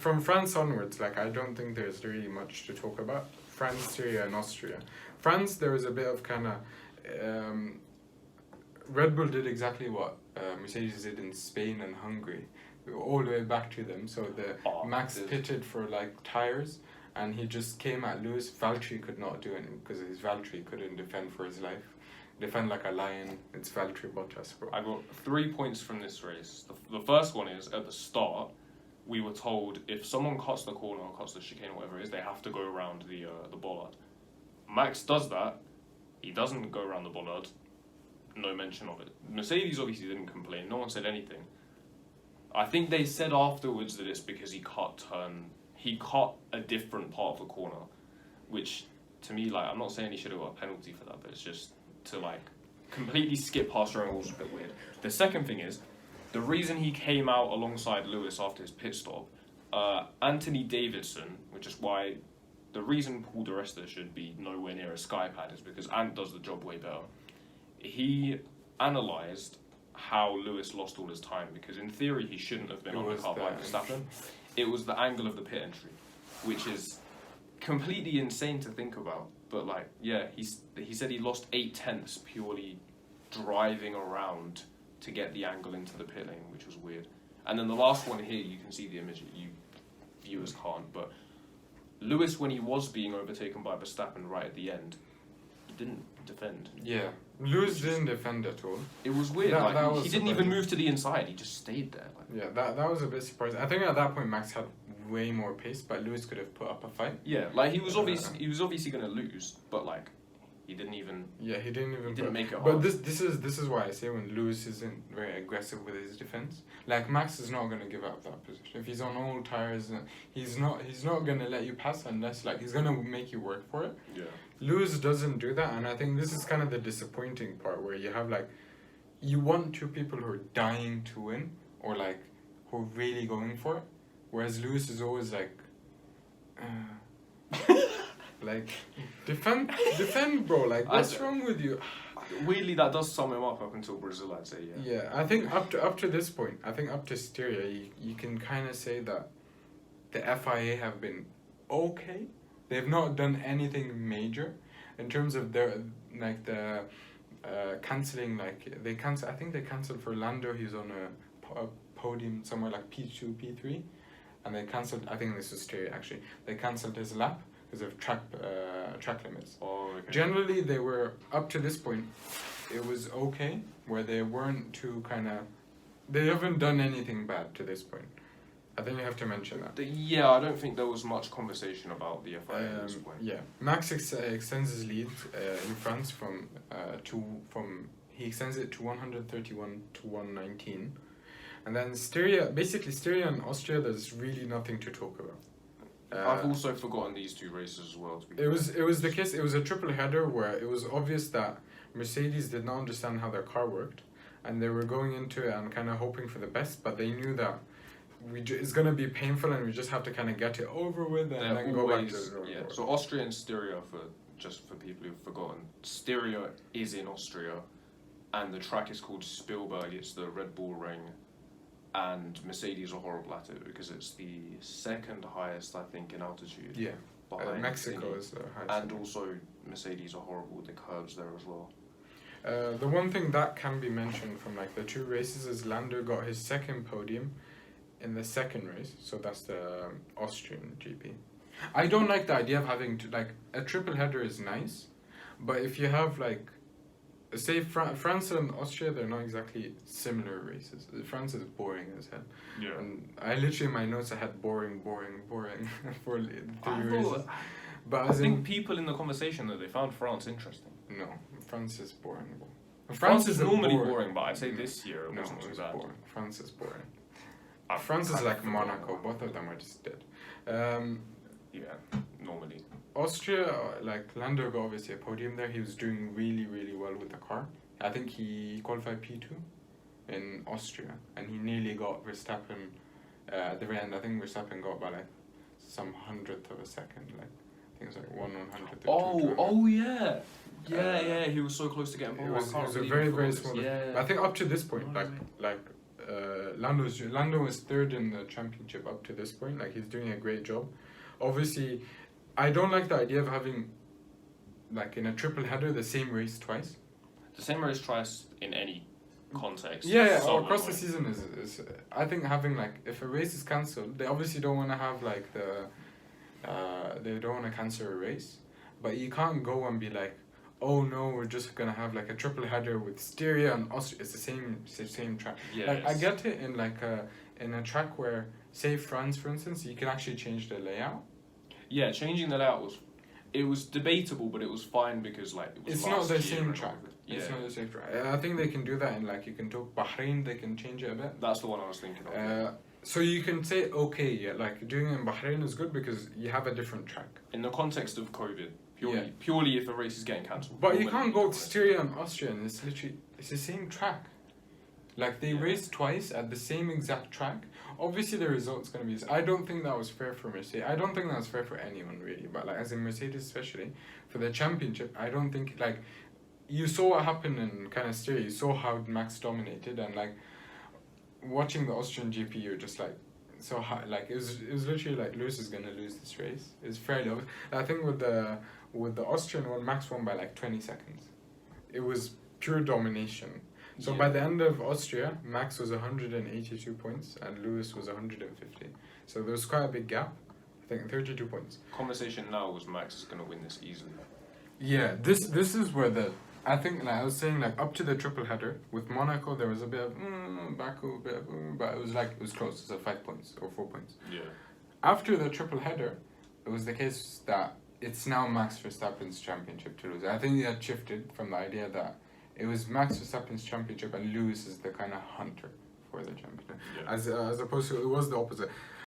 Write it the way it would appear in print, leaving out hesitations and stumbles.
From France onwards, like, I don't think there's really much to talk about. France, Syria, and Austria. France, there was a bit of kind of Red Bull did exactly what Mercedes did in Spain and Hungary, all the way back to them. So Max pitted for like tires, and he just came at Lewis. Valtteri could not do it because his Valtteri couldn't defend for his life. Defend like a lion. It's Valtteri Bottas, bro. I got 3 points from this race. The first one is at the start, we were told if someone cuts the corner or cuts the chicane or whatever it is, they have to go around the bollard. Max does that. He doesn't go around the bollard. No mention of it. Mercedes obviously didn't complain. No one said anything. I think they said afterwards that it's because he cut a different part of the corner, which to me, like, I'm not saying he should have got a penalty for that, but it's just to like completely skip past running rules is a bit weird. The second thing is, the reason he came out alongside Lewis after his pit stop, Anthony Davidson, which is why the reason Paul di Resta should be nowhere near a sky pad is because Ant does the job way better. He analysed how Lewis lost all his time, because in theory he shouldn't have been undercut by Verstappen. It was the angle of the pit entry, which is completely insane to think about. But like, yeah, he said he lost 8/10 purely driving around to get the angle into the pit lane, which was weird. And then the last one here, you can see the image, you viewers can't, but Lewis, when he was being overtaken by Verstappen right at the end, he didn't defend. Yeah, Lewis didn't defend at all. It was weird. He didn't even move to the inside. He just stayed there. Yeah, that was a bit surprising. I think at that point Max had way more pace, but Lewis could have put up a fight. Yeah, like he was obviously going to lose, but like he didn't even. Yeah, he didn't make it hard. But this is why I say when Lewis isn't very aggressive with his defense, like Max is not going to give up that position. If he's on all tires, he's not going to let you pass unless like he's going to make you work for it. Yeah. Lewis doesn't do that, and I think this is kind of the disappointing part where you have like, you want two people who are dying to win or like who are really going for it, whereas Lewis is always like, like defend, bro. Like, what's wrong with you? Weirdly, that does sum him up until Brazil, I'd say. Yeah. Yeah, I think up to this point, I think up to Styria, you can kind of say that the FIA have been okay. They've not done anything major in terms of their like the cancelling. Like I think they cancelled for Lando. He's on a podium somewhere like P2, P3, and they cancelled. I think this is Styria actually. They cancelled his lap because of track limits. Oh, okay. Generally, they were up to this point. It was okay, where they weren't too kind of. They haven't done anything bad to this point. I think you have to mention that. Yeah, I don't think there was much conversation about the FIA at this point. Yeah, Max extends his lead in France he extends it to 131 to 119, and then Styria and Austria, there's really nothing to talk about. I've also forgotten these two races as well. It was the case. It was a triple header where it was obvious that Mercedes did not understand how their car worked, and they were going into it and kind of hoping for the best, but they knew that it's going to be painful and we just have to kind of get it over with and then go back to the drawing board. So Austria and Styria, for people who've forgotten, Styria is in Austria and the track is called Spielberg. It's the Red Bull Ring, and Mercedes are horrible at it because it's the second highest, I think, in altitude. Yeah, Mexico is the highest. And also Mercedes are horrible with the curbs there as well. The one thing that can be mentioned from like the two races is Lando got his second podium in the second race, so that's the Austrian GP. I don't like the idea of having to like a triple header is nice, but if you have like, say France and Austria, they're not exactly similar races. France is boring as hell. Yeah. And I literally in my notes I had boring for 3 races. But I think people in the conversation though, they found France interesting. No, France is boring. France is normally boring, but I'd say this year it wasn't too bad. Boring. France is boring. France is like Monaco. Both of them are just dead. Yeah, normally. Austria, like Lando got obviously a podium there. He was doing really, really well with the car. I think he qualified P2 in Austria, and he nearly got Verstappen at the very end. I think Verstappen got by like some hundredth of a second. Like I think it was like 1/100th. Oh yeah. Yeah, he was so close to getting pole. It was a very, very small. Yeah. I think up to this point, Lando was third in the championship up to this point. Like, he's doing a great job. Obviously, I don't like the idea of having, like, in a triple header, the same race twice. The same race twice in any context. Yeah, so across the annoying. season is I think having, like, if a race is cancelled, they obviously don't want to have, like, they don't want to cancel a race, but you can't go and be like, oh no, we're just gonna have like a triple header with Styria and Austria. It's the same track. Yes. Like, I get it in like in a track where, say France for instance, you can actually change the layout. Yeah, changing the layout was debatable, but it was fine because like it was It's last not the year same and track. all of it. It's Yeah. not the same track. I think they can do that in, like, you can talk Bahrain, they can change it a bit. That's the one I was thinking of. Yeah. So you can say, okay, yeah, like doing it in Bahrain is good because you have a different track. In the context of COVID, Yeah. purely if a race is getting cancelled. But you can't go to Styria and Austria and it's the same track. Like, they Yeah. raced twice at the same exact track. Obviously the result's gonna be, I don't think that was fair for Mercedes. I don't think that was fair for anyone really, but like as in Mercedes especially, for the championship, I don't think, like, you saw what happened in kind of Styria, you saw how Max dominated, and like watching the Austrian GP, you're just like, so high, like it was literally like Lewis is gonna lose this race. It's fairly obvious. I think with the Austrian one, Max won by like 20 seconds. It was pure domination. So by the end of Austria, Max was 182 points and Lewis was 150. So there was quite a big gap. I think 32 points. Conversation now was Max is going to win this easily. Yeah, this is where I think, like I was saying, like up to the triple header with Monaco, there was a bit of Baku, a bit of, but it was close. It was 5 points or 4 points. Yeah. After the triple header, it was the case that it's now Max Verstappen's championship to lose. I think it had shifted from the idea that it was Max Verstappen's championship and Lewis is the kind of hunter for the championship, Yeah. as opposed to, it was the opposite.